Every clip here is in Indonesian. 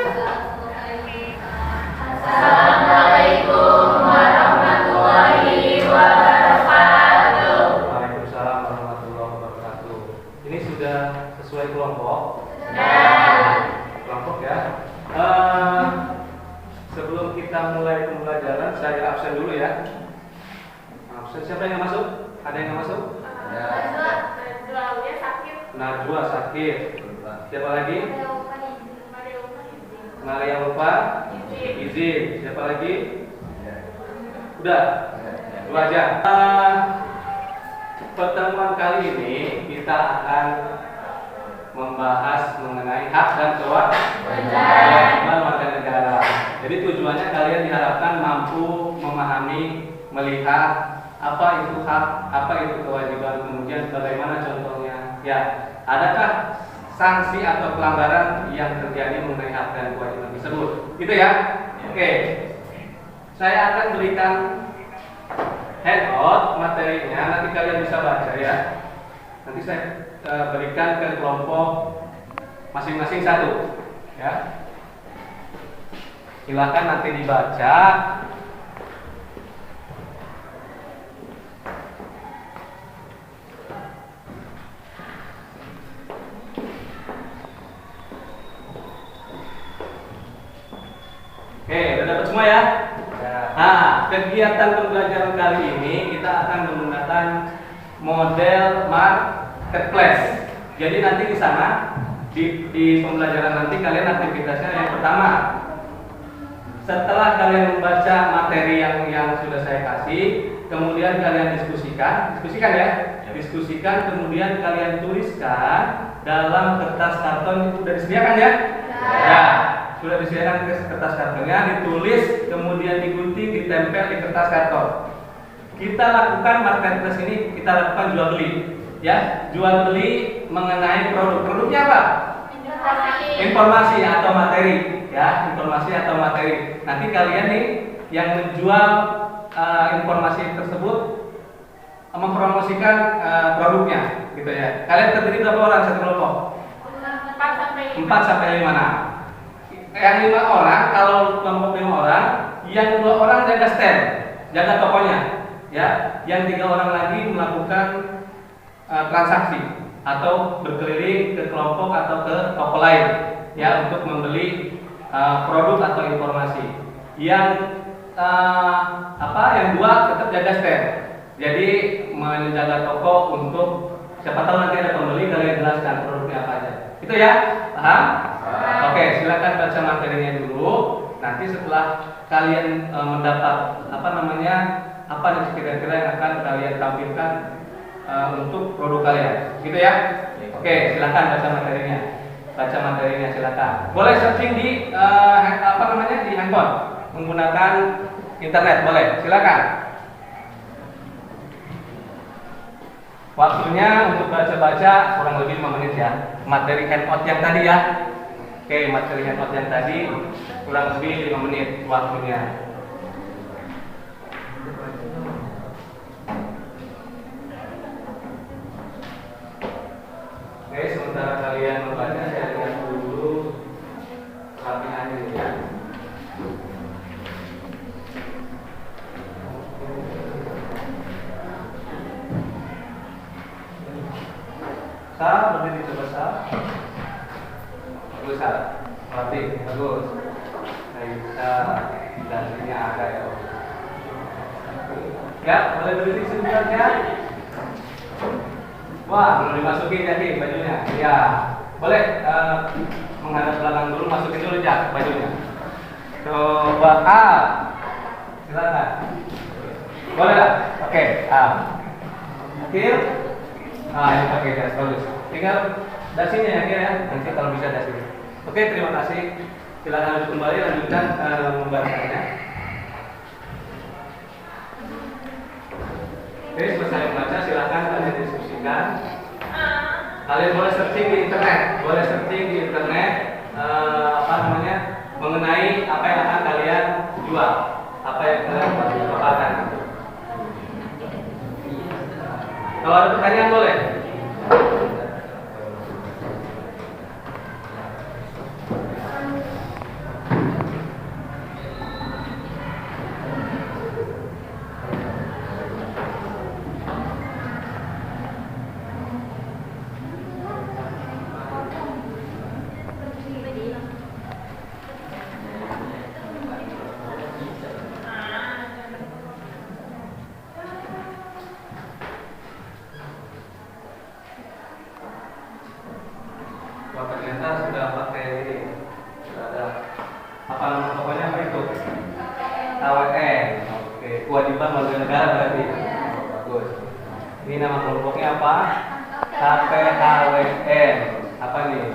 Assalamualaikum warahmatullahi wabarakatuh. Waalaikumsalam warahmatullahi wabarakatuh. Ini sudah sesuai kelompok? Kelompok ya. Sebelum kita mulai pembelajaran, saya absen dulu ya. Absen, siapa yang masuk? Ada yang masuk? Najwa sakit. Siapa lagi? Maria lupa. Izin. Siapa lagi? Udah. Dua aja. Pertemuan kali ini kita akan membahas mengenai hak dan kewajiban warga negara. Jadi tujuannya kalian diharapkan mampu memahami, melihat apa itu hak, apa itu kewajiban, kemudian bagaimana contohnya. Ya, adakah sanksi atau pelanggaran yang terjadi mengenai hak dan kewajiban tersebut? Gitu ya. Oke. Saya akan berikan handout materinya, nanti kalian bisa baca ya. Nanti saya berikan ke kelompok masing-masing satu ya. Silakan nanti dibaca. Oke, udah dapat semua ya? Nah, kegiatan pembelajaran kali ini kita akan menggunakan model marketplace. Jadi nanti di sana di pembelajaran nanti kalian aktivitasnya yang pertama, setelah kalian membaca materi yang sudah saya kasih, kemudian kalian diskusikan ya, diskusikan, kemudian kalian tuliskan dalam kertas karton. Itu sudah disediakan ya? Ya, sudah disediakan kertas kartonnya, ditulis, kemudian digunting, ditempel di kertas karton. Kita lakukan marketplace ini, kita lakukan jual beli, ya, jual beli mengenai produknya apa? Informasi atau materi, ya, informasi atau materi. Nanti kalian nih yang menjual informasi tersebut mempromosikan produknya, gitu ya. Kalian terdiri berapa orang satu kelompok? 4 sampai 5. Nah, yang 5 orang, kalau kelompok 5 orang, yang 2 orang jaga stand, jaga tokonya, ya. Yang 3 orang lagi melakukan transaksi atau berkeliling ke kelompok atau ke toko lain, ya, untuk membeli produk atau informasi. Yang yang 2 tetap jaga stand. Jadi menjaga toko untuk siapa tahu nanti ada pembeli, kalian jelaskan produknya apa aja. Itu ya, paham? Oke, silakan baca materinya dulu. Nanti setelah kalian mendapat apa yang kira-kira yang akan kalian tampilkan untuk produk kalian, gitu ya. Oke, silakan baca materinya. Baca materinya silakan. Boleh searching di di handphone menggunakan internet, boleh. Silakan. Waktunya untuk baca-baca kurang lebih 5 menit ya. Materi handout yang tadi ya. Oke, materi handout yang tadi kurang lebih 5 menit waktunya. Oke, sementara kalian membaca, saya lihat dulu rapiannya ya. Berdiri coba bagus rapi, bagus. Bisa dasinya ada ya. Ya, boleh berdiri sebentar ya. Wah, belum dimasukin jadi bajunya. Ya, boleh menghadap belakang dulu, masukin dulu ya bajunya. Coba silakan. Boleh lah. Oke, Akhir. Ini pakai jas, bagus. Tinggal dasinya ya, nanti kalau bisa dasinya. Oke, terima kasih. Silakan kembali lanjutkan membacanya. Oke, selesai membaca, silakan kalian diskusikan. Kalian boleh searching di internet, mengenai apa yang akan kalian jual, apa yang kalian paparkan. Kalau ada pertanyaan boleh. negara berarti. Oh, bagus. Ini nama kelompoknya apa? KPHWN. Apa nih?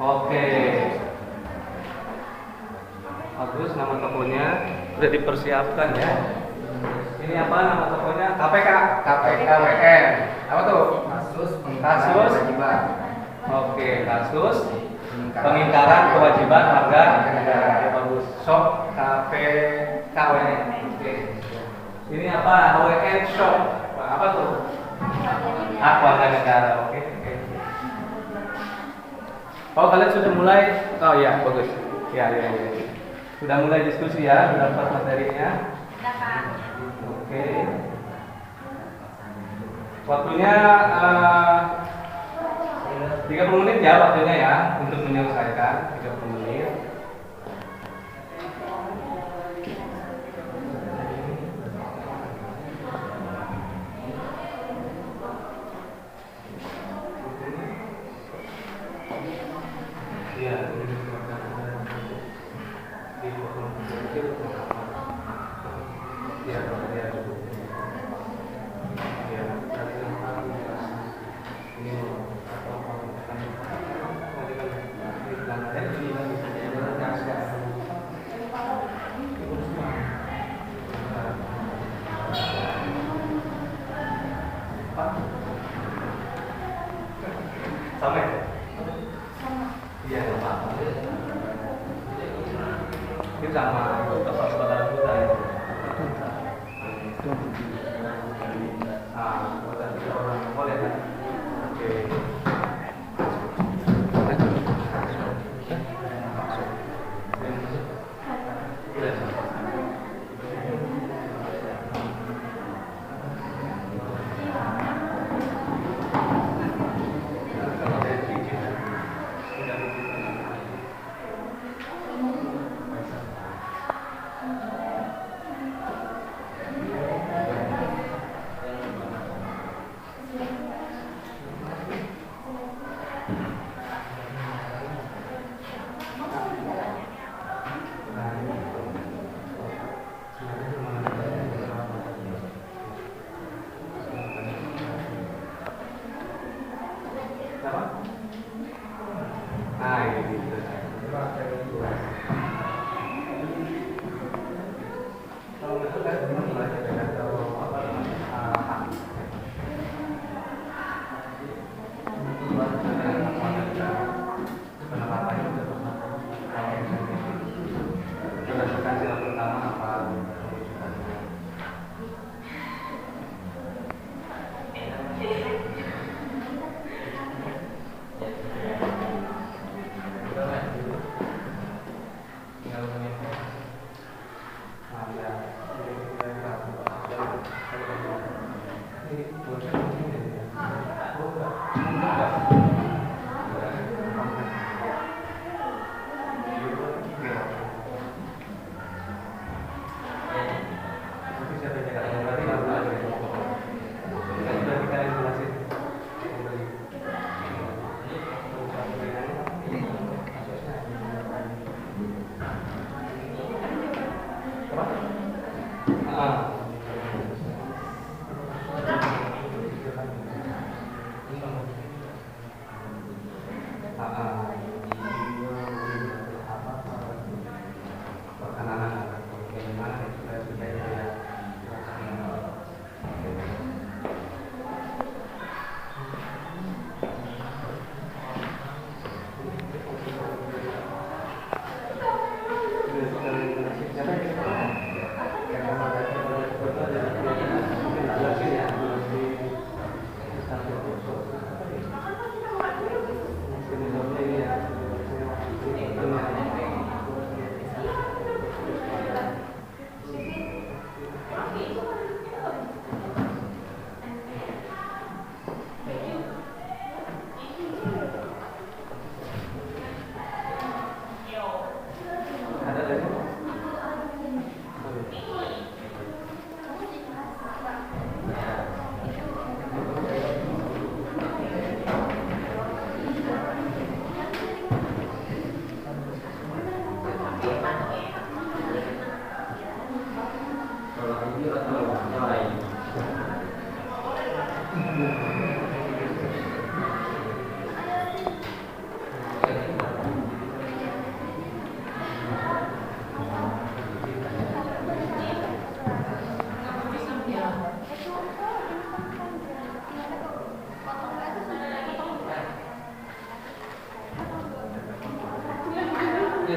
Oke. Bagus, nama tokonya sudah dipersiapkan ya. Ini apa nama tokonya? KPKWN. Apa tuh? Kasus Kasus kewajiban. Oke, kasus pengingkaran kewajiban warga negara. Ya, bagus. Shop KPKWN. Oke. Ini apa? HWN shop. Apa tuh? Hak warga negara. Oke. Oh, kalian sudah mulai? Oh iya, bagus. Ya. Sudah mulai diskusi ya, sudah dapat materinya. Oke. Waktunya 30 menit ya waktunya ya untuk menyelesaikan 30 menit. Ya, sama ya? Iya, sama. Ini sama saudara kita ya. Saudara kita orang boleh kan? Oke.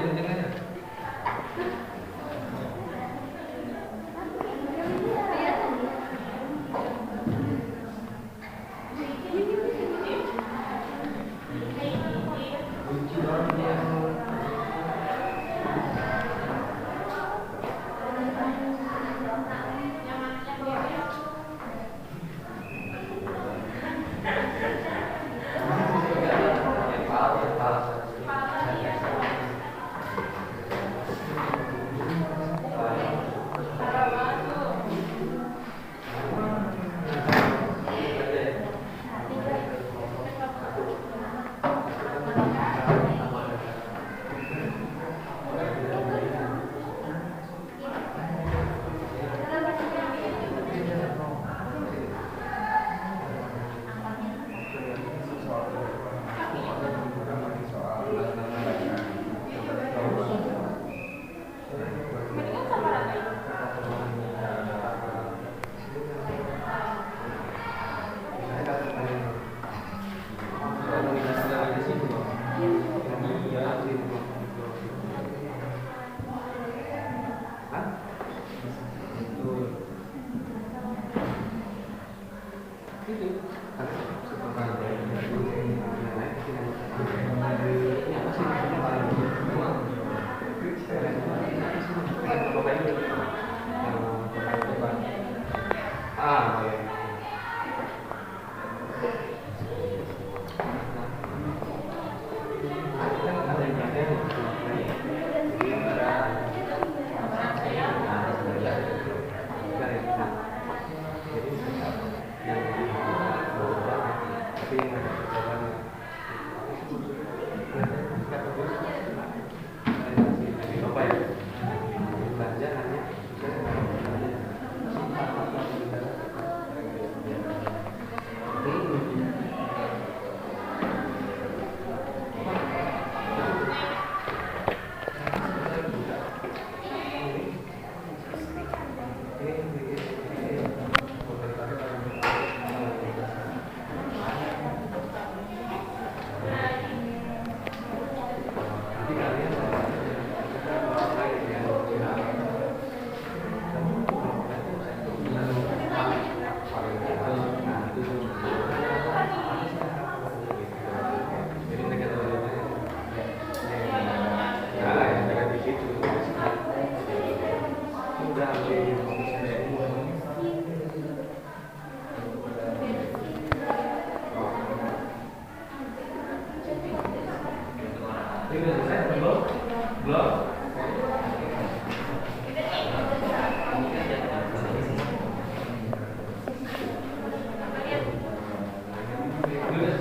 kenceng aja.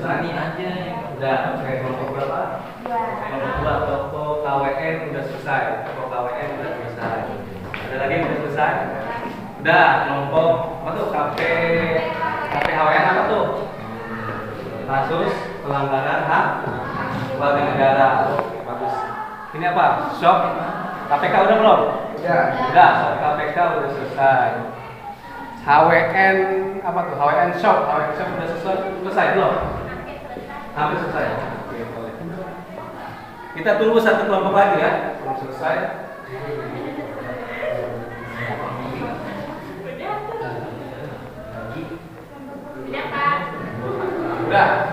Sani aja udah kayak kelompok berapa? Kelompok 2 toko KWN udah selesai. Toko KWN udah selesai. Ada lagi yang udah selesai? Udah kelompok apa tuh? KPHWN apa tuh? Kasus pelanggaran hak warga negara. Oke, bagus. Ini apa? Shop KPK udah belum? Udah, shop KPK udah selesai. HWN apa tuh? HWN shop udah selesai belum? Hampir selesai. Oke, boleh. Kita tunggu satu kelompok lagi ya, belum selesai. Udah.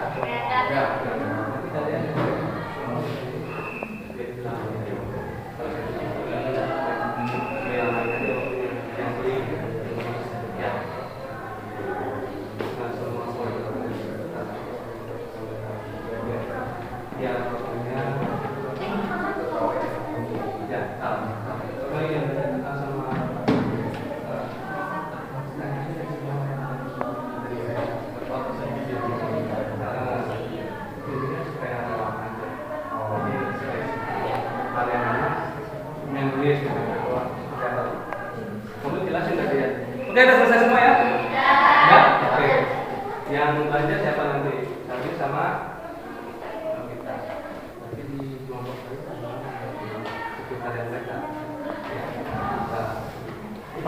Oke, udah selesai semua ya? Ya? Oke. Yang belajar siapa nanti? Kami sama kita. Nanti di kelompok sekretariat mereka.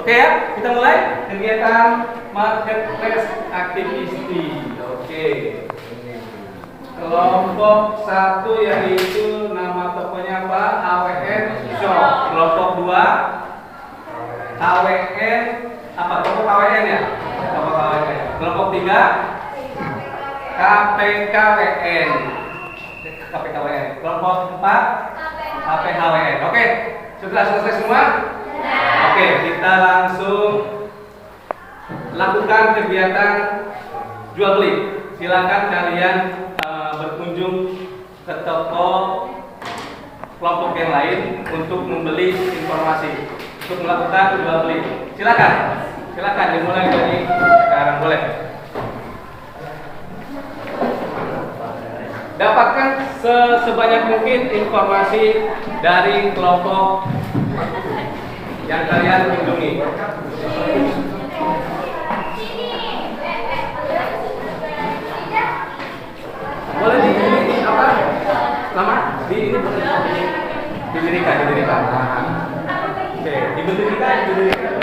Oke ya, kita mulai kegiatan marketplace activity. Oke. Kelompok 1 yaitu nama toko kelompoknya apa? AWN shock. Kelompok 2 KWN apa? Kelompok KWN ya? Kelompok KWN. Kelompok 3 KPKWN. KPKWN. Kelompok 4 KPHWN. Oke, sudah selesai semua? Oke, kita langsung lakukan kegiatan jual beli. Silakan kalian berkunjung ke toko kelompok yang lain untuk membeli informasi, untuk melakukan jual beli. Silakan dimulai dari sekarang, boleh. Dapatkan sebanyak mungkin informasi dari kelompok yang kalian kunjungi. Boleh di ini apa? Lama? Di ini didirikan. Oke, didirikan.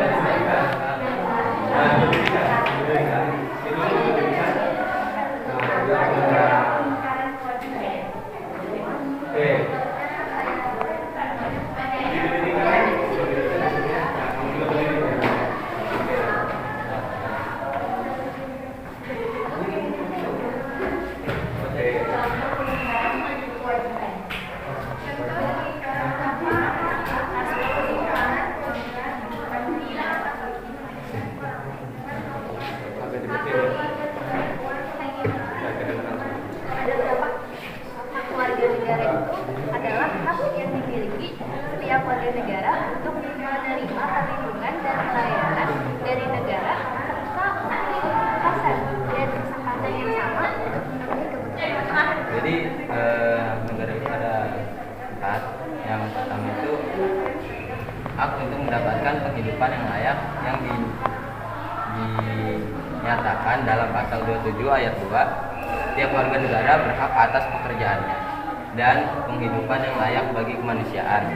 Warga negara untuk menerima perlindungan dan pelayanan dari negara serta kesempatan dan kesempatan yang sama untuk memenuhi kebutuhan. Jadi negara itu ada 4. Yang pertama itu hak untuk mendapatkan penghidupan yang layak yang dinyatakan dalam pasal 27 ayat 2. Setiap warga negara berhak atas pekerjaannya dan penghidupan yang layak bagi kemanusiaan,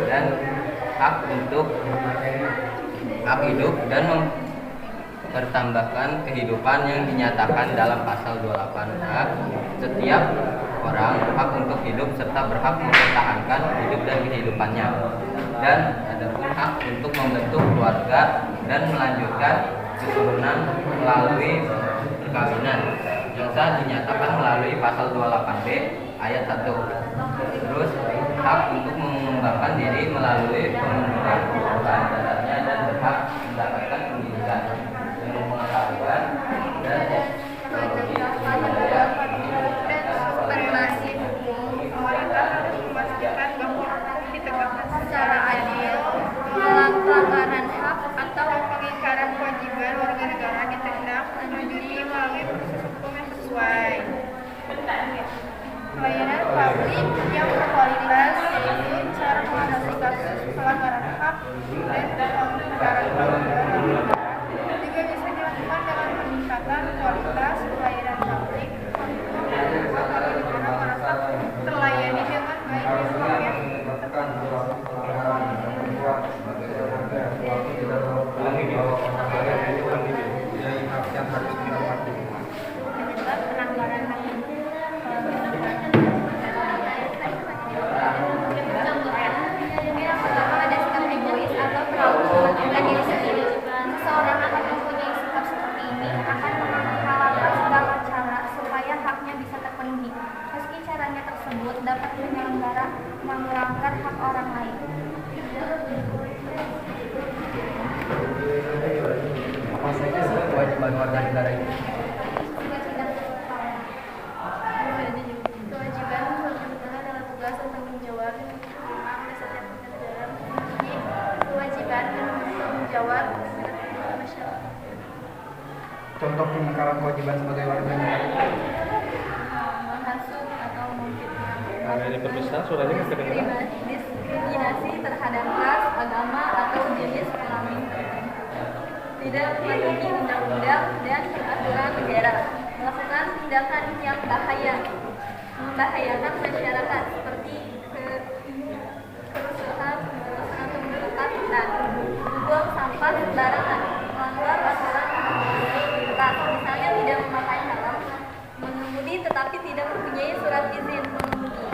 dan hak hidup dan mempertambahkan kehidupan yang dinyatakan dalam pasal 28A. Setiap orang berhak untuk hidup serta berhak mempertahankan hidup dan kehidupannya, dan adapun hak untuk membentuk keluarga dan melanjutkan keturunan melalui perkawinan yang sah dinyatakan melalui pasal 28B ayat 1. Terus hak untuk mengembangkan diri melalui pemenuhan kebutuhan dasarnya dan berhak mendapatkan pendidikan, ilmu pengetahuan dan teknologi budaya Dan supervisi pemerintah harus memastikan bahwa ditegakkan secara adil, pelanggaran hak atau pengingkaran kewajiban warga negara ditindak lanjuti melalui proses hukum yang sesuai. Pelayanan publik yang berkualitas yaitu cara mengatasi kasus pelanggaran hak dan pengingkaran kewajiban juga bisa dilakukan dengan peningkatan kualitas pelayanan publik untuk warga negara merasa terlayani dengan baik dan penyebab pelanggaran hak ada sikap egois atau terlalu mementingkan diri sendiri. Seseorang akan mempunyai sikap seperti ini akan menghalalkan segala cara supaya haknya bisa terpenuhi, meski caranya tersebut dapat melanggar hak orang lain. Apa saja sih kewajiban warga negara itu? Kewajiban warga negara adalah tugas dan tanggung jawab yang memang oleh setiap warga negara mempunyai kewajiban dan tanggung jawab terhadap masyarakat. Contoh pengingkaran kewajiban sebagai warga negara. Menghasut atau memfitnah, Ini perbesar suaranya nggak kedengeran. diskriminasi terhadap ras, agama atau jenis kelamin tertentu, tidak mematuhi undang-undang dan peraturan negara, melakukan tindakan yang membahayakan masyarakat seperti kerusuhan atau merusak hutan, membuang sampah sembarangan, melanggar aturan lalu lintas, misalnya tidak memakai helm, mengemudi tetapi tidak mempunyai surat izin mengemudi,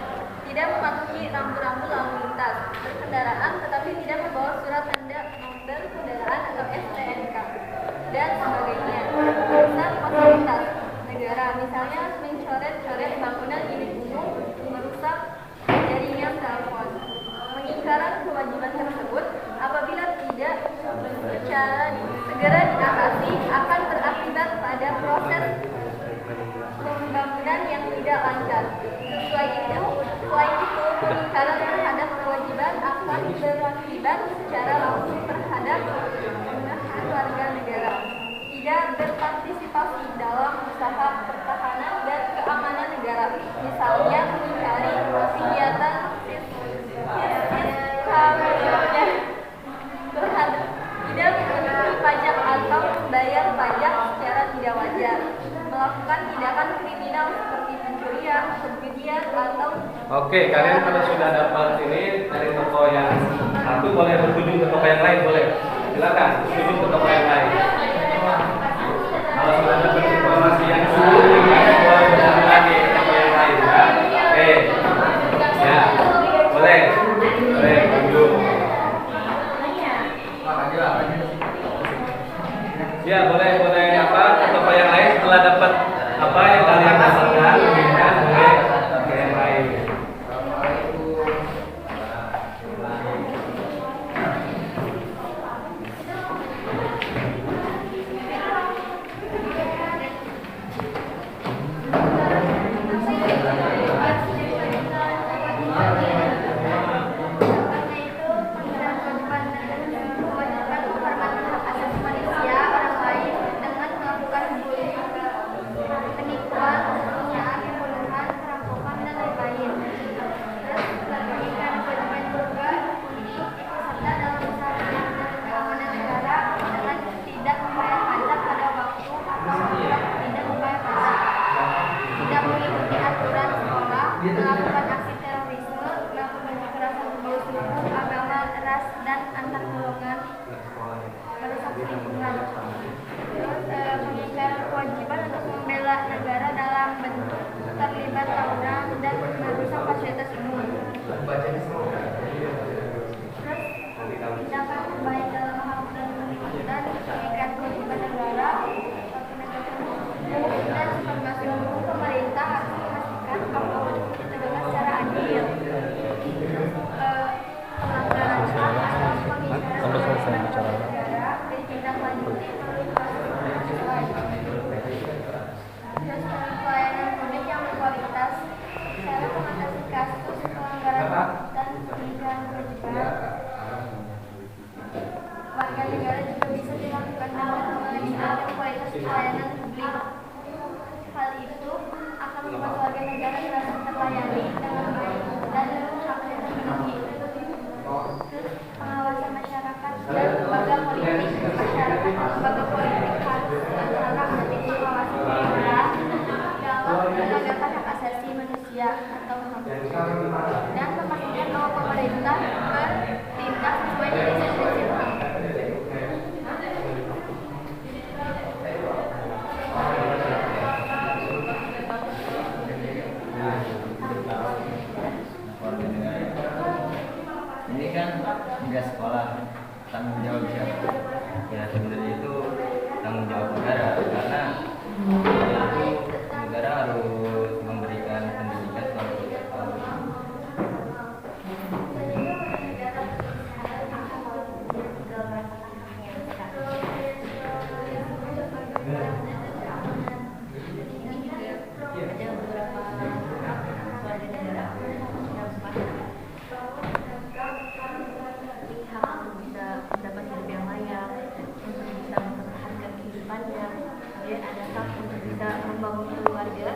tidak mematuhi rambu-rambu warga, misalnya mencari kegiatan tidak mengenai pajak atau membayar pajak secara tidak wajar, melakukan tindakan kriminal seperti pencurian, penjudian, atau Oke, kalian kalau sudah dapat ini dari toko yang satu boleh berkunjung ke toko yang lain, boleh. Silakan berkunjung ke toko yang lain. Kalau sudah dapat informasi yang dulu, boleh berkunjung lagi ke toko yang lain. Ya. Oke, ya, boleh, boleh berkunjung. Ya, boleh apa ke toko yang lain setelah dapat apa yang kalian dapatkan, kemudian boleh ke yang lain. melakukan aksi terorisme, melakukan kekerasan berbau suku, agama, ras, dan antar golongan, merusak lingkungan. Terus pengingkaran kewajiban untuk membela negara dalam bentuk terlibat tawuran dan merusak fasilitas umum. Terus tindakan baik dalam hal dan pengingkaran kewajiban negara, penegakan hukum dan supervisi hukum pemerintah harus memastikan bahwa hukum ditegakkan secara adil. Pelanggaran HAM atau pengingkaran negara ditindaklanjuti melalui proses sesuai. Terus pelayanan publik yang berkualitas, cara mengatasi kasus pelanggaran HAM dan pengingkaran kewajiban warga negara juga bisa dilakukan dengan meningkatkan kualitas pelayanan publik. Hal itu akan membuat warga negara merasa terlayani dengan baik dan haknya terpenuhi. Terus pengawasan masyarakat dan lembaga politik, masyarakat dan lembaga politik harus antara menjadi pengawasan pemerintah dalam menegakkan hak asasi manusia atau HAM dan memastikan bahwa pemerintah bertindak sesuai dengan prinsip HAM. Ini kan tugas sekolah, tanggung jawab siapa? Ya sebenarnya itu tanggung jawab negara, karena itu negara harus memberikan pendidikan selama 3 tahun. Mendapat hidup yang layak, untuk bisa mempertahankan kehidupannya. Kemudian ada hak untuk bisa membangun keluarga,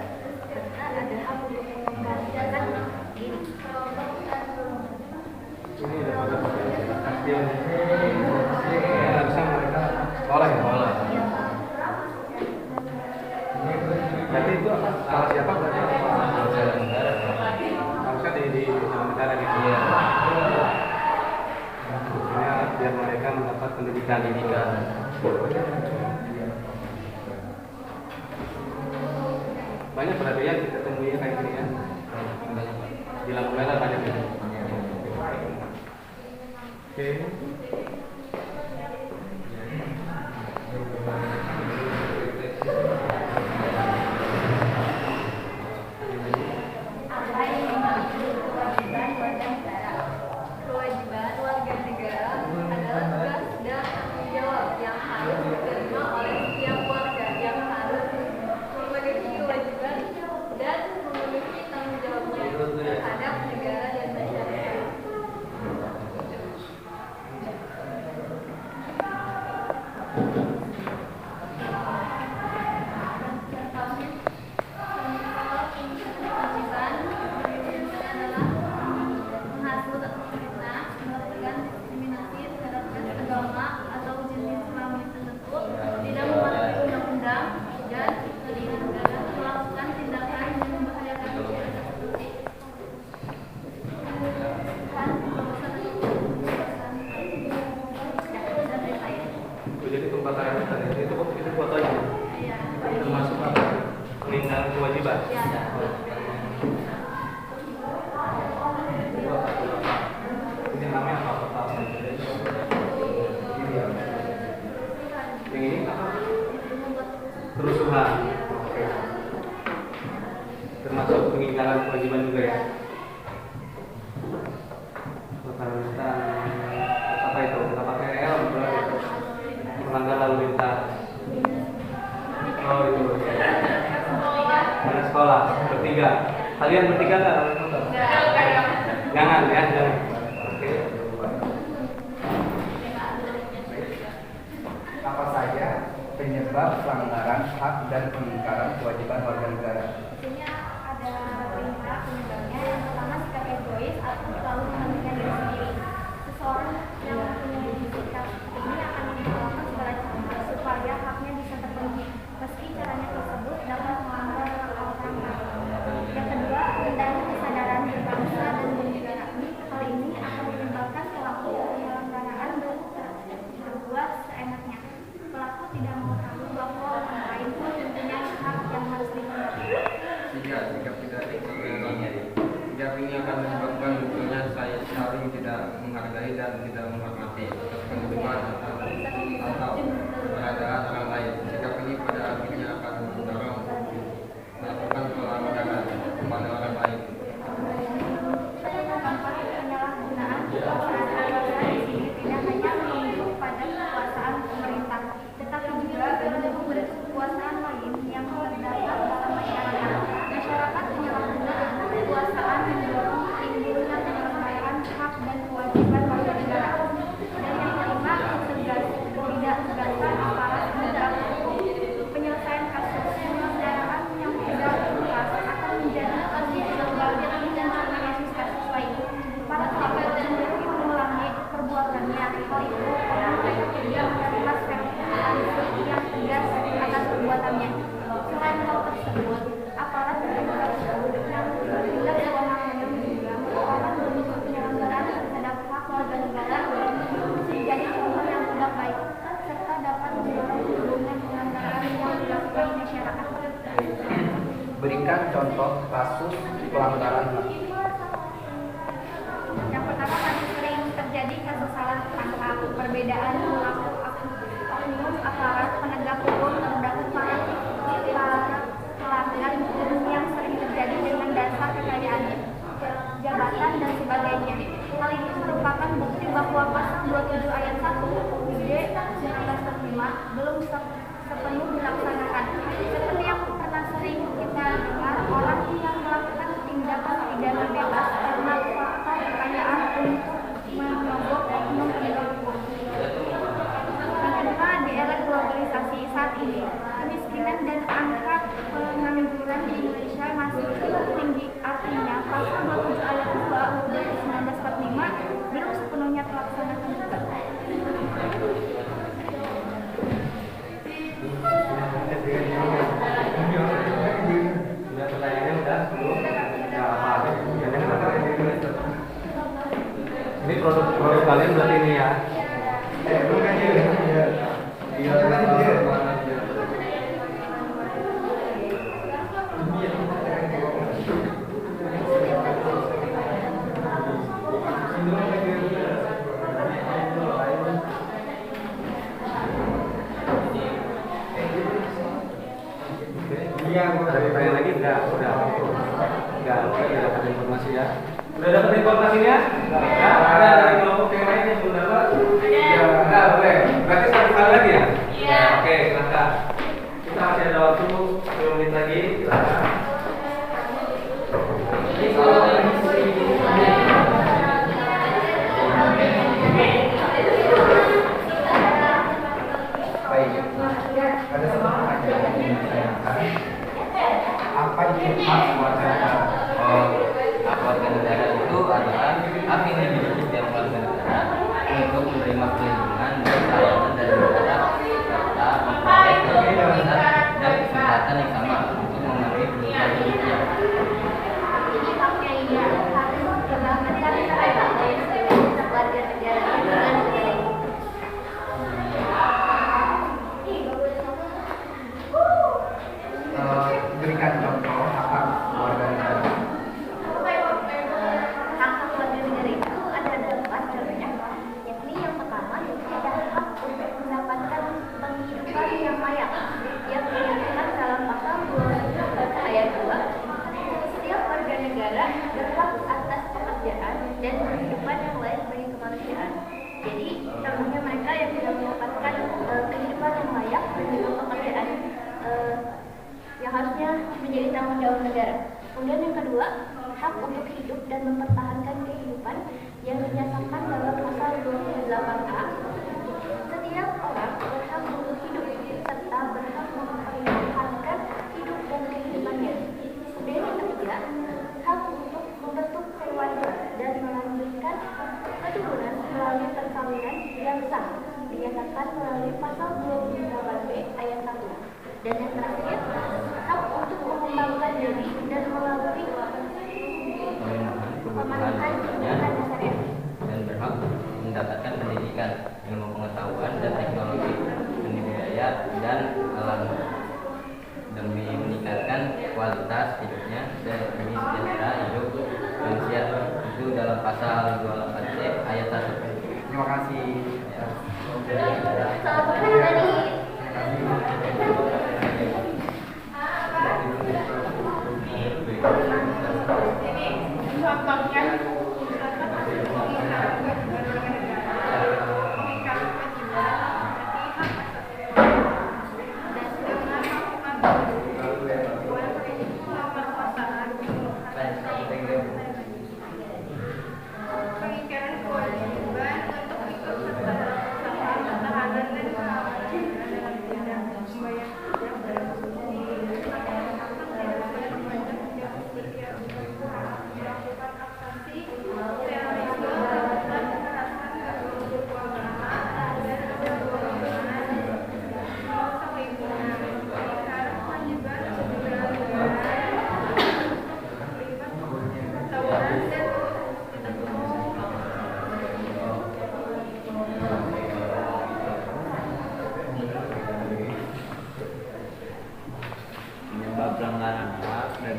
serta ada hak untuk mengkajikan diri. Harusnya mereka sekolah ya? Sekolah. Berarti itu salah siapa berarti? Negara. Harusnya di negara gitu ya. Maksudnya biar mereka mendapat pendidikan. Banyak berarti ya kita temui kayak gini ya. Di lampu merah banyak ya. Oke. Apa yang dimaksud kewajiban warga negara? Kewajiban warga negara adalah tugas dan tanggung jawab yang harus diterima oleh setiap warga yang harus memenuhi kewajiban dan memenuhi tanggung jawabnya terhadap negara dan masyarakat. juga ya. Pelanggaran lintas apa itu? Nggak pakai L berarti. Pelanggar lalu lintas. Oh itu. Mana sekolah bertiga. Kalian bertiga nggak? Jangan ya, jangan. Oke. Apa saja penyebab pelanggaran hak dan pengingkaran kewajiban warga negara? Biasanya ada 5 penyebabnya. Yang pertama, sikap egois atau selalu mementingkan diri sendiri. Seseorang yang mempunyai sikap ini akan melakukan segala cara supaya haknya bisa terpenuhi, meski caranya tersebut dapat melanggar hak orang lain. Yang kedua, rendahnya kesadaran berbangsa dan bernegara. Hal ini akan menyebabkan pelaku penyelenggaraan berbuat seenaknya. Pelaku tidak mengetahui bahwa orang lain pun mempunyai hak yang harus dihormati. Tiga, sikap tidak ekonomi. Sikap ini akan menyebabkan munculnya saya saling tidak menghargai dan tidak menghormati atas kehidupan atau keberadaan orang lain. Sikap ini pada akhirnya akan mendorong melakukan pelanggaran kepada orang lain. Yang keempat, penyalahgunaan kekuasaan negara di sini tidak hanya menunjuk pada kekuasaan pemerintah, tetapi juga bentuk-bentuk kekuasaan lain yang terdapat dalam masyarakat. Masyarakat penyalahgunaan kekuasaan mendorong timbulnya penyelenggaraan hak dan kewajiban warga negara. Dan yang kelima, ketidaktegasan aparat penegak hukum. Penyelesaian kasus penyelenggaraan yang tidak tuntas akan menjadi sebagai kasus lain. Para pelaku cenderung mengulangi perbuatannya. Hal itu tidak menerima sanksi yang tegas atas perbuatannya. Selain hal tersebut, aparat penegak hukum yang bertindak sewenang-wenang juga merupakan bentuk penyelenggaraan terhadap hak warga negara menjadi contoh yang tidak baik, serta dapat mendorong hubungan penyelenggaraan yang dilakukan masyarakat. Berikan contoh kasus pelanggaran hak. Yang pertama, masih sering terjadi kasus salah tangkap, perbedaan perilaku oknum aparat penegak hukum terhadap para pelanggar hukum yang sering terjadi dengan dasar kekayaan jabatan dan sebagainya. Hal ini merupakan bukti bahwa pasal 27 ayat 1 UUD 1945 belum sepenuh dilaksanakan. Seperti yang pernah sering kita dengar, orang yang melakukan tindakan pidana bebas karena fakta kekayaan untuk menyogok oknum penegak hukum. Yang kedua, di era globalisasi saat ini, kemiskinan dan angka pengangguran di Indonesia masih cukup tinggi. Artinya, pasal 27 ayat 2 UUD 1945 belum sepenuhnya terlaksanakan juga. Sudah pertanyaannya udah belum? Ya apa? Ini produk kalian berarti ini ya? Bukan dia. Ada pertanyaan lagi? Enggak, udah. Enggak, udah dapat informasi ya. Udah dapat informasinya? Ya, ada dari kelompok yang lain yang belum dapat? Iya. Enggak, boleh. Berarti satu kali lagi ya? Iya. Oke, silakan. Kita masih ada waktu 10 menit lagi. Silakan. Baik. Ada satu pertanyaan yang saya akan. Apa itu hak warga negara? Hak warga negara itu adalah hak yang dimiliki setiap warga negara untuk menerima perlindungan dan pelayanan dari negara serta memperoleh kebebasan dan kesempatan menjadi tanggung jawab negara. Kemudian yang kedua, hak untuk hidup dan mempertahankan kehidupan yang dinyatakan dalam pasal 28A. Setiap orang berhak untuk hidup serta berhak mempertahankan hidup dan kehidupannya. Kemudian yang ketiga, hak untuk membentuk keluarga dan melanjutkan keturunan melalui perkawinan yang sah dinyatakan melalui pasal 28B ayat 1. Dan yang terakhir, hak untuk mengembangkan diri dan melalui pemenuhan kebutuhan dasarnya. Dan berhak mendapatkan pendidikan, ilmu pengetahuan dan teknologi, seni budaya dan alam demi meningkatkan kualitas hidupnya demi sejahtera hidup manusia. Itu dalam pasal 28C ayat 1. Terima kasih. Selamat hari. Ini contohnya pengikat kewajiban untuk ikut serta dalam pertahanan dan pengamanan dalam bidang membayar pajak dan melakukan aksi terorisme dan kekerasan berbentuk keuangan dan keuangan selingkuhan pengikat kewajiban tawuran dan Penyebab pelanggaran hak dan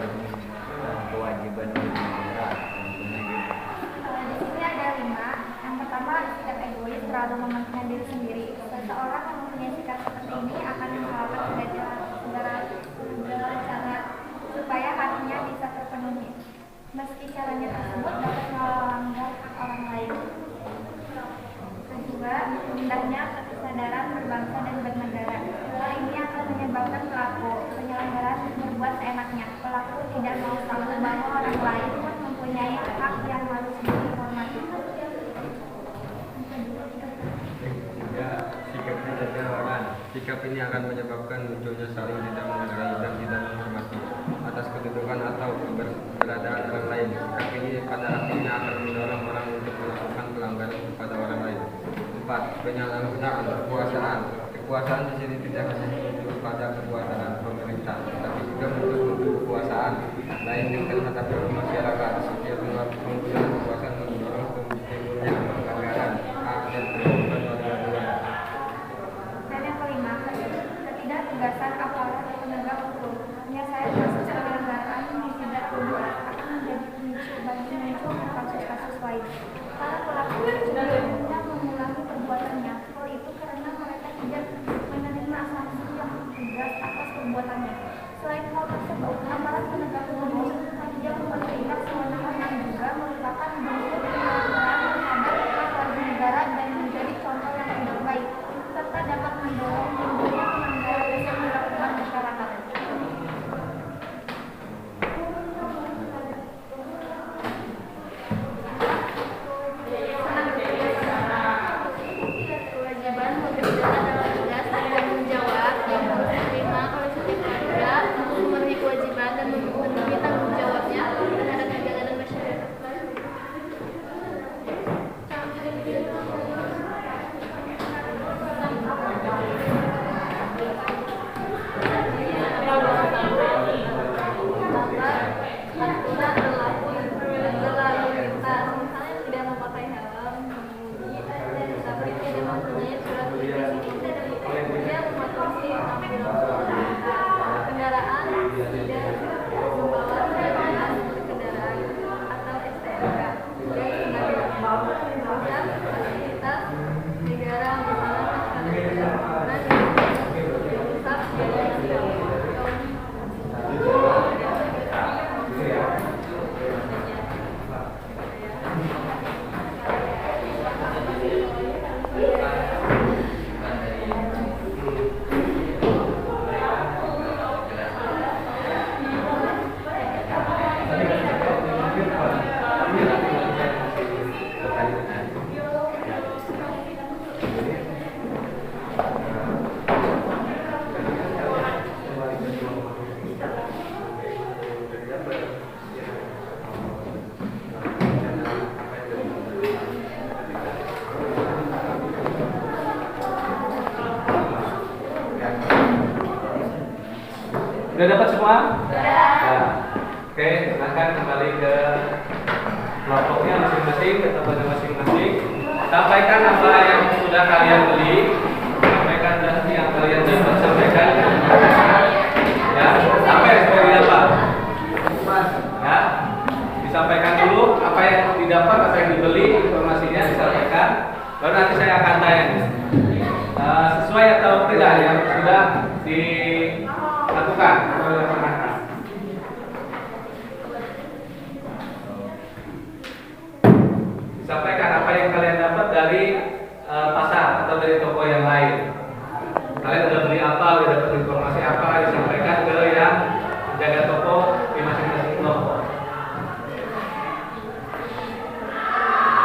kewajiban negara. Di sini ada 5. Yang pertama, sikap egois terlalu mementingkan diri sendiri. Seseorang yang mempunyai sikap seperti ini akan melakukan segala cara supaya hatinya bisa terpenuhi, meski caranya tersebut dapat melanggar hak orang lain. Kedua, rendahnya kesadaran berbangsa dan bernegara. Hal ini akan menyebabkan pelaku penyelenggaraan berbuat seenaknya. Pelaku tidak mau tahu bahwa orang lain pun mempunyai hak yang harus dihormati. Tiga, sikap ketidaknetralan. Sikap ini akan menyebabkan munculnya saling tidak menghargai dan tidak menghormati atas kedudukan atau keberadaan orang lain. Sikap ini pada akhirnya akan mendorong orang untuk melakukan pelanggaran kepada orang lain. 4. Penyalahgunaan kekuasaan. Kekuasaan di sini tidak hanya menuju pada kekuasaan pemerintah, tetapi juga menuju kekuasaan lain yang terhadap masyarakat. Setiap penggunaan kekuasaan mendorong timbulnya pelanggaran hak dan kehidupan warga negara. Dan yang kelima, ketidaktegasan aparat penegak hukum. Penyelesaian kasus pelanggaran yang tidak tuduh akan menjadi pemicu bagi munculnya kasus-kasus lain. Para pelaku cenderungnya mengulangi perbuatannya. Hal itu karena mereka tidak menerima sanksi yang tegas atas perbuatannya. Selain hal tersebut, aparat penegak hukum tidak memiliki Udah dapat semua? Sudah. Ya. Oke, silakan kembali ke kelompoknya masing-masing, ke tempatnya masing-masing. Sampaikan apa yang sudah kalian beli. Sampaikan yang kalian dapat, sampaikan. Ya, apa yang sudah didapat? Ya, disampaikan dulu apa yang didapat, apa yang dibeli, informasinya disampaikan. Baru nanti saya akan tanya sesuai atau tidak yang sudah dilakukan oleh masyarakat. Disampaikan apa yang kalian dapat dari pasar atau dari toko yang lain. Kalian udah beli apa, udah dapat informasi apa, disampaikan ke yang jaga toko di masing-masing toko.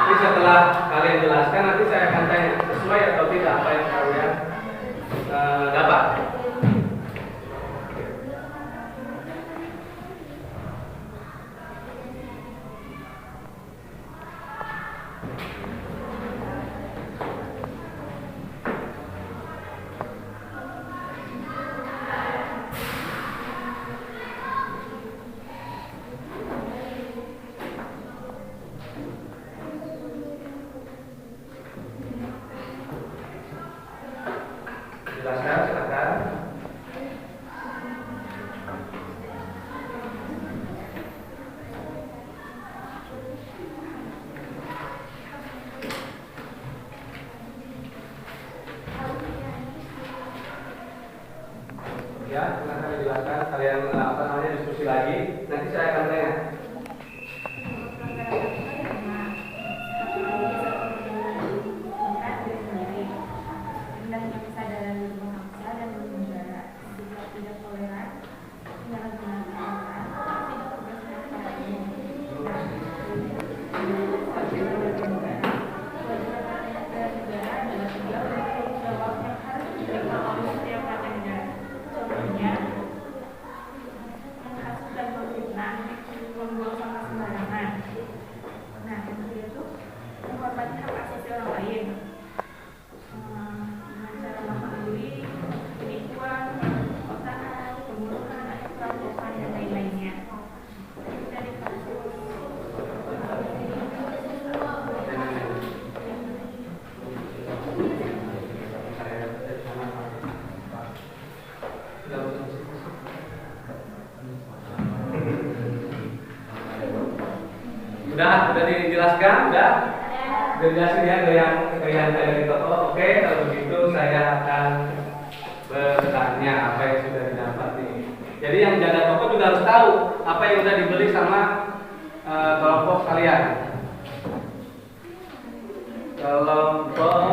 Jadi setelah kalian jelaskan, nanti saya akan tanya sesuai atau tidak apa yang kalian dapat. Jelaskan, silakan. Ya, silakan dijelaskan. Kalian apa namanya diskusi lagi. Nanti saya akan tanya. Udah dijelaskan, udah dijelasin ya ke yang dari toko. Oke, kalau begitu saya akan bertanya apa yang sudah didapat nih. Jadi yang jaga toko juga harus tahu apa yang sudah dibeli sama kelompok kalian. Kelompok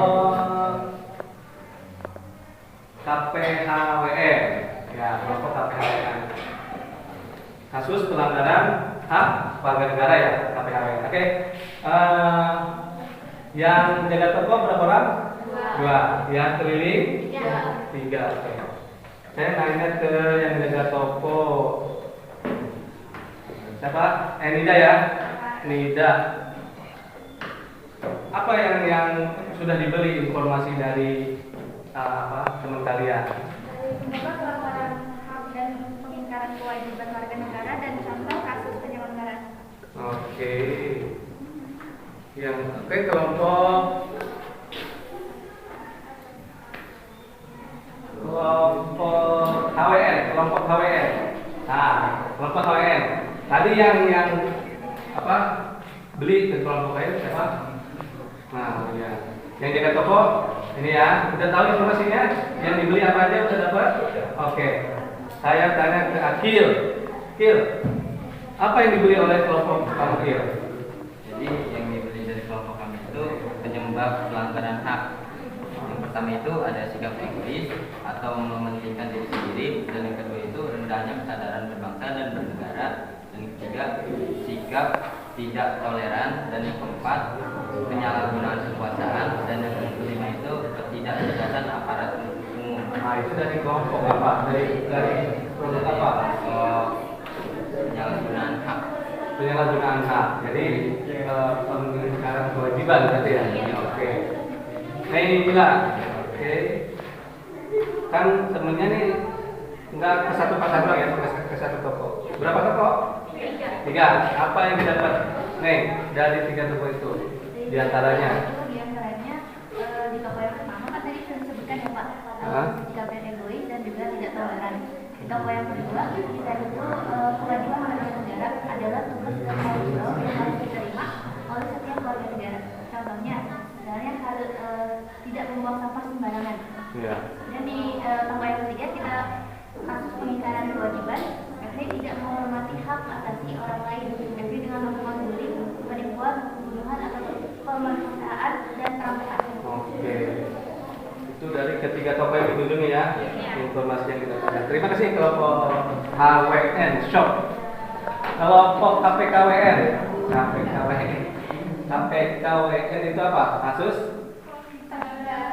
KPHWN, ya kelompok KPHWN. Kasus pelanggaran hak warga negara ya KPHWN. Oke. Yang jaga toko berapa orang? 2. Yang keliling? 3. Oke. Saya nanya ke yang jaga toko. Siapa? Nida ya. Nida. Apa yang sudah dibeli informasi dari teman kalian? Beberapa pelanggaran hak dan pengingkaran kewajiban warga negara dan contoh kasus penyelenggaraan. Oke. Oke, kelompok HWN, kelompok HWN. Nah, kelompok HWN. Tadi yang apa? Beli ke kelompok lain siapa? Nah, ya. Yang jaga toko ini ya, udah tahu informasinya? Yang dibeli apa aja udah dapat? Oke. Saya tanya ke Akil. Akil, apa yang dibeli oleh kelompok Akil? Jadi yang dibeli dari kelompok kami itu penyebab pelanggaran hak. Yang pertama itu ada sikap egois atau mementingkan diri sendiri, dan yang kedua itu rendahnya kesadaran berbangsa dan bernegara, dan yang ketiga sikap tidak toleran, dan yang keempat penyalahgunaan kekuasaan, dan yang kelima itu ketidakcerdasan aparat umum. Nah, itu dari kelompok apa? Dari kelompok apa? Penyalahgunaan hak. Penyalahgunaan hak. Jadi pengingkaran kewajiban berarti ya. Oke. Nah ini bilang, oke. Kan sebenarnya nih Enggak ke satu pasar doang ya, ke satu toko. Berapa toko? 3. Apa yang didapat? Nih, dari 3 toko itu. Di antaranya. Di antaranya di toko yang pertama kan tadi sudah disebutkan ya Pak, sikap yang egois dan juga tidak toleran. Di toko yang kedua kita itu kewajiban warga negara adalah tugas dan tanggung jawab yang harus diterima oleh setiap warga negara. Contohnya, misalnya harus tidak membuang sampah sembarangan. Iya. Dan di toko yang ketiga kita kasus pengingkaran kewajiban, yakni tidak menghormati hak asasi orang lain, yakni dengan melakukan bullying, penipuan, pembunuhan atau pemerkosaan dan perampokan. Oke. Itu dari ketiga toko yang dikunjungi ya. Informasi yang kita dapatkan. Terima kasih kelompok HWN Shop. Kelompok KPKWN. KPKWN itu apa? Kasus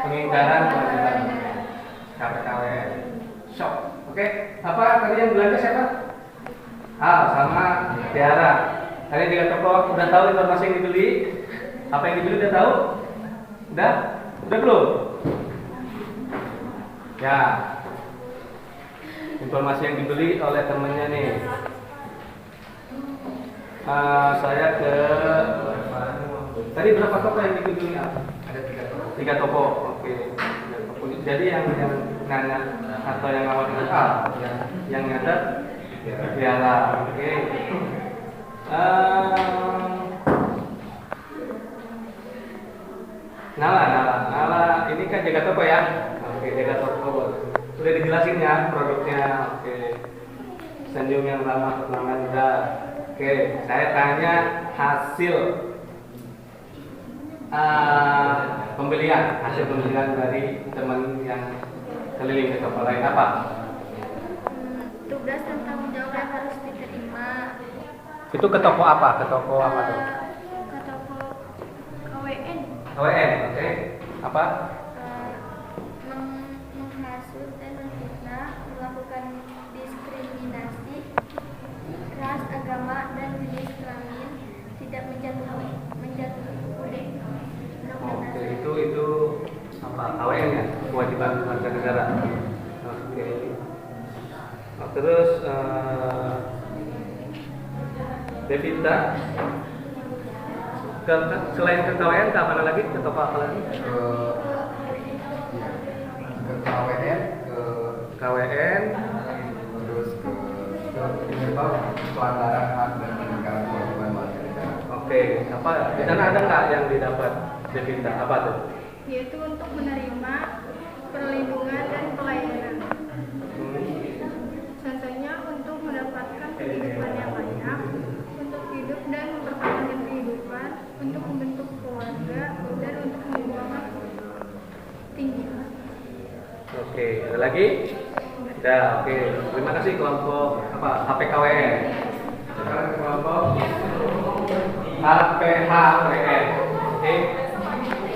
pengingkaran kewajiban. KPKWN Shop. Oke. Apa tadi yang belanja siapa? Sama Tiara. Tadi 3 toko udah tahu informasi yang dibeli. Apa yang dibeli udah tahu? Udah belum? Ya. Informasi yang dibeli oleh temennya nih. Saya ke tadi berapa toko yang dikunjungi? Ada 3 toko. 3 toko. Oke. Jadi yang nanya atau yang awal yang nyatet Tiara. Oke. Nala, ini kan jaga toko ya. Oke, jaga toko. Udah dijelasin ya produknya. Oke. Senyum yang ramah pelanggan udah. Oke, saya tanya hasil pembelian dari teman yang keliling ke toko lain apa? Tugas dan tanggung jawab yang harus diterima. Itu ke toko apa? Ke toko apa tuh? Ke toko KWN. KWN, oke. Apa? Menghasut dan menfitnah, melakukan diskriminasi ras, agama, dan jenis kelamin, tidak menjatuhi Oke, itu apa? KWN ya, kewajiban warga negara. Oke. Nah, terus Devita, selain ke KWN, ke mana lagi? Ke toko apa lagi? Ke KWN, KWN, terus ke pelanggaran hak dan peningkatan kewajiban warga negara. Oke, apa? Di sana ada nggak yang didapat Devita? Apa tuh? Yaitu untuk menerima perlindungan dan pelayanan. Contohnya untuk mendapatkan kehidupan yang layak, untuk hidup dan mempertahankan kehidupan, untuk membentuk keluarga, dan untuk membuang hak tinggi. Oke, ada lagi? Udah, oke. Terima kasih kelompok apa? HPKWN. Sekarang kelompok HPHWN. Oke.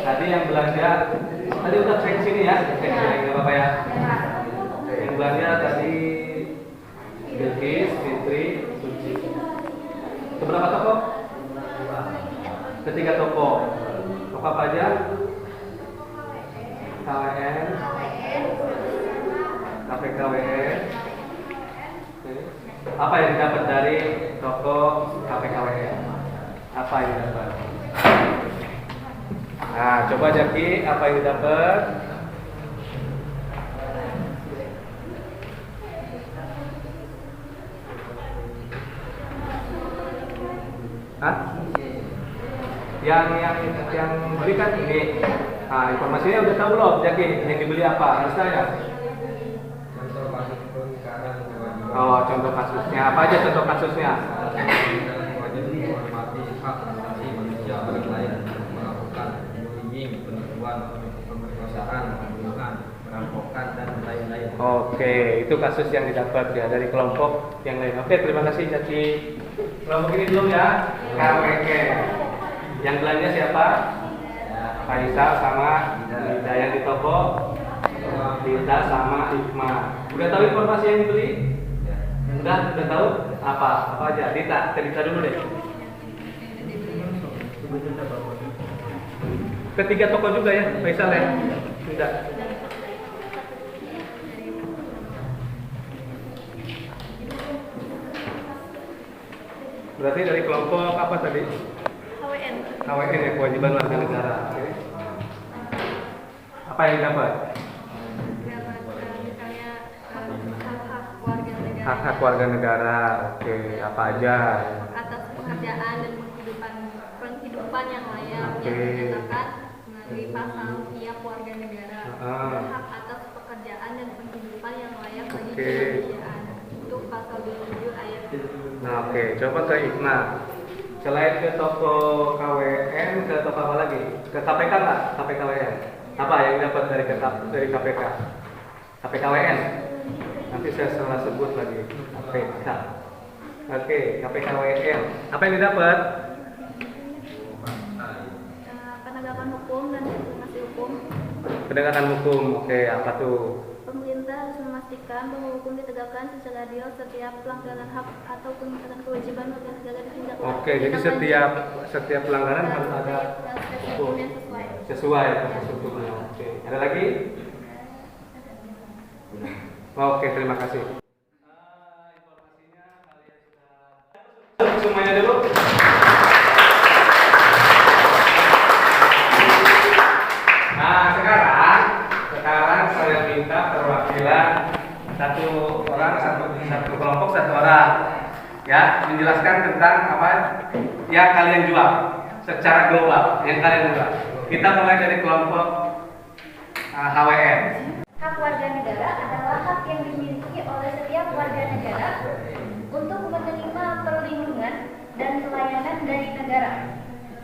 Tadi yang belanja, tadi udah cek sini ya, cek sini nggak apa-apa ya. Yang belanja tadi Bilkis, Fitri, Suci. Ke berapa toko? Ketiga toko. Toko apa aja? KWN, KPKWN. Apa yang didapat dari toko KPKWN? Apa yang didapat? Nah, coba Jaki, apa yang didapat? Hah? Yang beli kan ini. Nah, informasinya udah tahu belum, Jaki? Yang dibeli apa? Harus tanya. Contoh kasus pengingkaran kewajiban. Oh, contoh kasusnya. Apa aja contoh kasusnya? Pengingkaran kewajiban menghormati hak asasi manusia orang lain, melakukan bullying, penipuan, pemerkosaan, pembunuhan, perampokan dan lain-lain. Oke, itu kasus yang didapat ya dari kelompok yang lain. Oke, terima kasih Jaki. Kelompok ini dulu ya. KWK. Yang belanja siapa? Faisal sama Lida yang di toko. Lida sama Hikmah. Udah tahu informasi yang dibeli? Udah tahu? Apa aja? Cerita dulu deh. Ketiga toko juga ya, Faisal ya? Tidak. Berarti dari kelompok apa tadi? HWN. KWN ya, kewajiban warga negara. Oke. Apa yang dapat? Misalnya hak-hak warga negara. Hak-hak warga negara. Oke, apa aja? Atas pekerjaan dan penghidupan yang layak Oke. yang dinyatakan melalui pasal tiap warga negara. Hak atas pekerjaan dan penghidupan yang layak bagi Oke. kemanusiaan. Itu pasal 27 ayat 1. Nah, oke. Coba ke Ikna. Selain ke toko KWN, ke toko apa lagi? Ke KPK nggak? KPKWN. Apa yang dapat dari KPK? KPKWN. Nanti saya salah sebut lagi. KPK. Oke, KPKWN. Apa yang didapat? Penegakan hukum dan informasi hukum. Penegakan hukum. Oke, apa tuh? Pemerintah harus memastikan bahwa hukum ditegakkan secara adil setiap pelanggaran hak atau pelanggaran kewajiban warga negara ditindaklanjuti. Oke, jadi setiap pelanggaran harus ada hukum yang sesuai. sesuai proses hukumnya. Oke, ada lagi? Oke, terima kasih. Semuanya dulu. Nah, sekarang saya minta perwakilan satu orang, satu kelompok, satu orang, ya, menjelaskan tentang apa yang kalian jual secara global, yang kalian jual. Kita mulai dari kelompok HWN. Hak warga negara adalah hak yang dimiliki oleh setiap warga negara untuk menerima perlindungan dan pelayanan dari negara,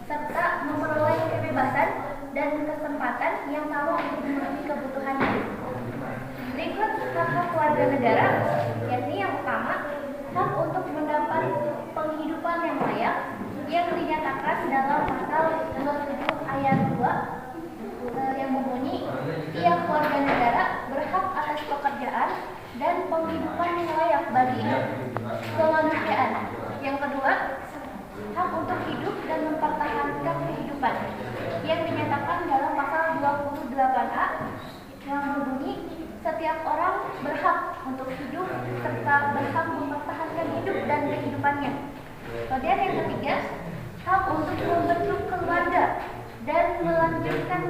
serta memperoleh kebebasan dan kesempatan yang sama untuk memenuhi kebutuhan hidup. Berikut hak-hak warga negara, yakni yang pertama, hak untuk mendapat penghidupan yang layak yang dinyatakan dalam pasal 27 ayat 2 yang berbunyi, tiap warga negara berhak atas pekerjaan dan penghidupan yang layak bagi kemanusiaan. Yang kedua, hak untuk hidup dan mempertahankan kehidupan yang dinyatakan dalam pasal 28A yang berbunyi, setiap orang berhak untuk hidup serta berhak mempertahankan hidup dan kehidupannya. Kemudian yang ketiga, hak untuk membentuk keluarga dan melanjutkan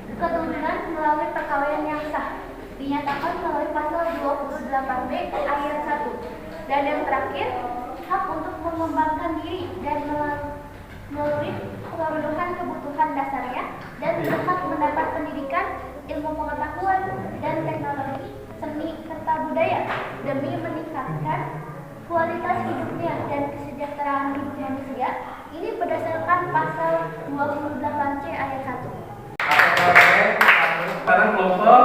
keturunan melalui perkawinan yang sah dinyatakan melalui pasal 28B ayat 1. Dan yang terakhir, hak untuk mengembangkan diri dan melalui pemenuhan kebutuhan dasarnya dan berhak mendapat pendidikan, ilmu pengetahuan dan teknologi, seni serta budaya demi meningkatkan kualitas hidupnya dan kesejahteraan hidup manusia. Ini berdasarkan pasal 28C ayat 1. Sekarang kelompok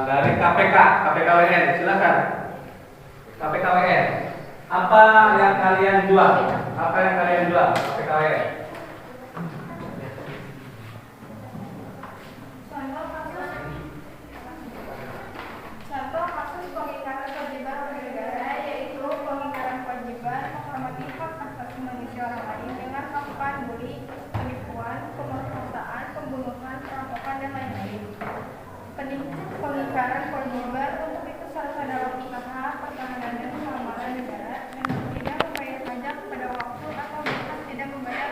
dari KPKWN, silakan. KPKWN, apa yang kalian jual? Apa yang kalian jual? KPKWN. Contoh kasus pengingkaran kewajiban warga negara yaitu pengingkaran kewajiban menghormati hak asasi manusia orang lain dengan melakukan bully, penipuan, pemerkosaan, pembunuhan, perampokan dan lain-lain. Pengingkaran kewajiban untuk ikut serta dalam usaha pertahanan dan keamanan negara dengan tidak membayar pajak pada waktu atau bahkan tidak membayar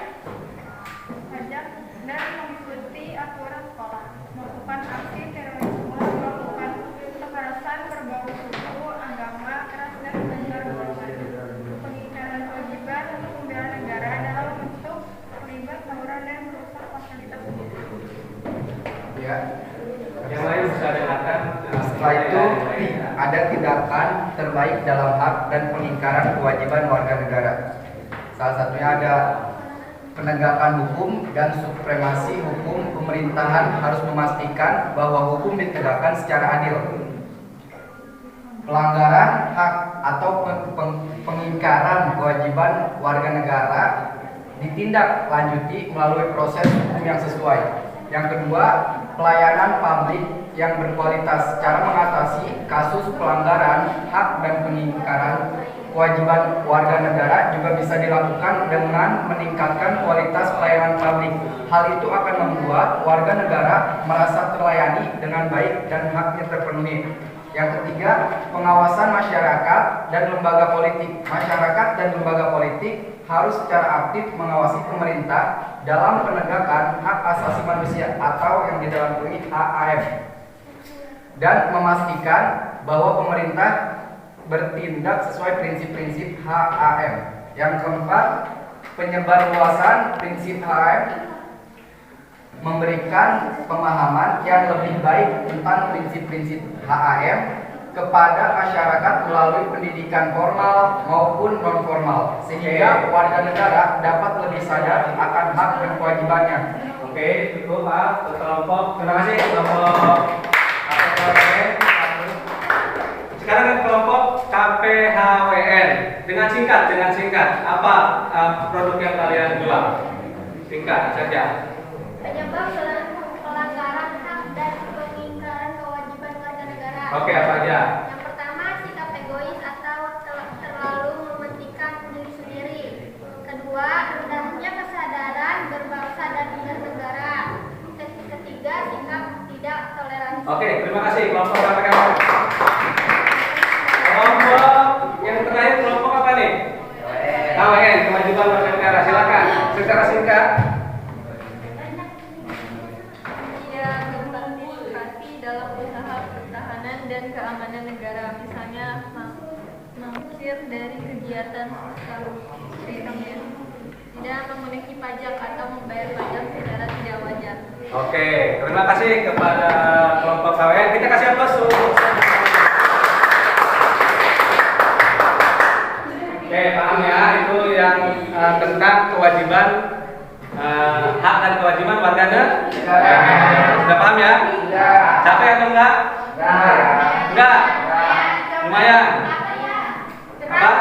pajak dan mengikuti aturan sekolah, melakukan aksi terorisme, melakukan kekerasan berbau suku, agama, ras dan antar golongan. Pengingkaran kewajiban untuk membela negara dalam bentuk terlibat tawuran dan merusak fasilitas umum. Ya. Yang lain bisa dengarkan. Setelah itu ada tindakan terbaik dalam hak dan pengingkaran kewajiban warga negara. Salah satunya ada penegakan hukum dan supremasi hukum. Pemerintahan harus memastikan bahwa hukum ditegakkan secara adil. Pelanggaran hak atau pengingkaran kewajiban warga negara ditindaklanjuti melalui proses hukum yang sesuai. Yang kedua, pelayanan publik yang berkualitas. Cara mengatasi kasus pelanggaran hak dan pengingkaran kewajiban warga negara juga bisa dilakukan dengan meningkatkan kualitas pelayanan publik. Hal itu akan membuat warga negara merasa terlayani dengan baik dan haknya terpenuhi. Yang ketiga, pengawasan masyarakat dan lembaga politik. Masyarakat dan lembaga politik harus secara aktif mengawasi pemerintah dalam penegakan hak asasi manusia atau yang di dalam UI HAM, dan memastikan bahwa pemerintah bertindak sesuai prinsip-prinsip HAM. Yang keempat, penyebarluasan prinsip HAM, memberikan pemahaman yang lebih baik tentang prinsip-prinsip HAM kepada masyarakat melalui pendidikan formal maupun non formal, sehingga warga negara dapat lebih sadar akan hak dan kewajibannya. Oke, cukup Pak. Kelompok, terima kasih kelompok KPHWN. Sekarang ke kelompok KPHWN. Dengan singkat, apa produk yang kalian jual? Singkat saja. Penyebab pelanggaran hak dan pengingkaran kewajiban warga negara. Oke, apa aja? Yang pertama, sikap egois atau terlalu mementingkan diri sendiri. Kedua, rendahnya kesadaran berbangsa dan bernegara. Ketiga, sikap tidak toleransi. Oke, terima kasih kelompok KPHWN. Kelompok yang terakhir kelompok apa nih? KWN, kewajiban warga negara. Silakan secara singkat. Tidak berpartisipasi dalam usaha pertahanan dan keamanan negara, misalnya mengusir dari kegiatan sosial, tidak memenuhi pajak atau membayar pajak secara tidak wajar. Oke, terima kasih kepada kelompok KWN. Kita kasih aplaus. Oke, paham ya, itu yang tentang kewajiban hak dan kewajiban warga negara. Sudah paham ya? Capek atau enggak? Enggak. Lumayan. Apa?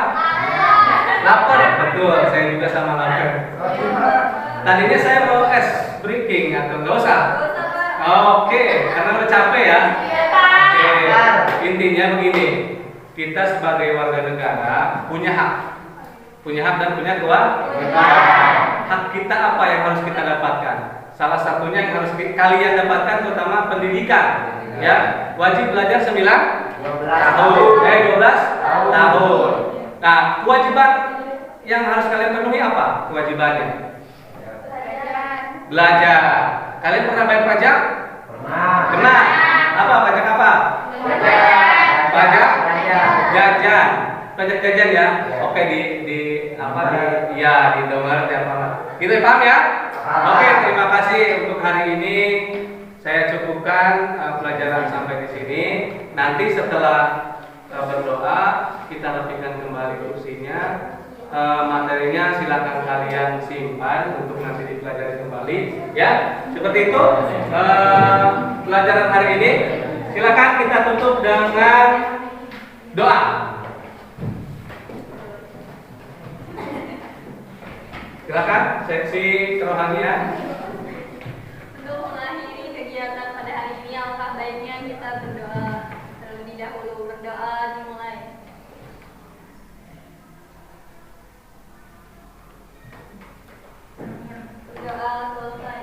Lapar. Betul, saya juga sama lapar. Tadinya saya mau breaking atau enggak usah? Oke, karena udah capek ya. Oke, intinya begini. Kita sebagai warga negara punya hak dan punya kewajiban. Hak kita apa yang harus kita dapatkan? Salah satunya yang harus kalian dapatkan terutama pendidikan. Ya, wajib belajar 9 tahun, 12 tahun. Nah, kewajiban yang harus kalian penuhi apa? Kewajibannya? Belajar. Kalian pernah bayar pajak? Pernah. Apa pajak apa? Pajak jajan. Pajak jajan ya. Oke, di apa di Indomaret ya Pak. Gitu ya, paham ya? Oke, terima kasih untuk hari ini. Saya cukupkan pelajaran sampai di sini. Nanti setelah berdoa kita rapikan kembali kursinya. Materinya silakan kalian simpan untuk nanti dipelajari kembali ya. Seperti itu pelajaran hari ini. Silakan kita tutup dengan doa. Silakan seksi kerohanian. Untuk mengakhiri kegiatan pada hari ini, alangkah baiknya kita berdoa terlebih dahulu. Berdoa dimulai. Berdoa selesai.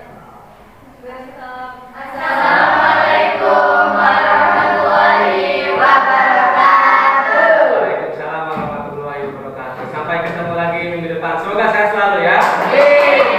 Assalamualaikum warahmatullahi wabarakatuh. Waalaikumsalam warahmatullahi wabarakatuh. Sampai ketemu lagi minggu depan. Semoga sehat selalu ya. Amin.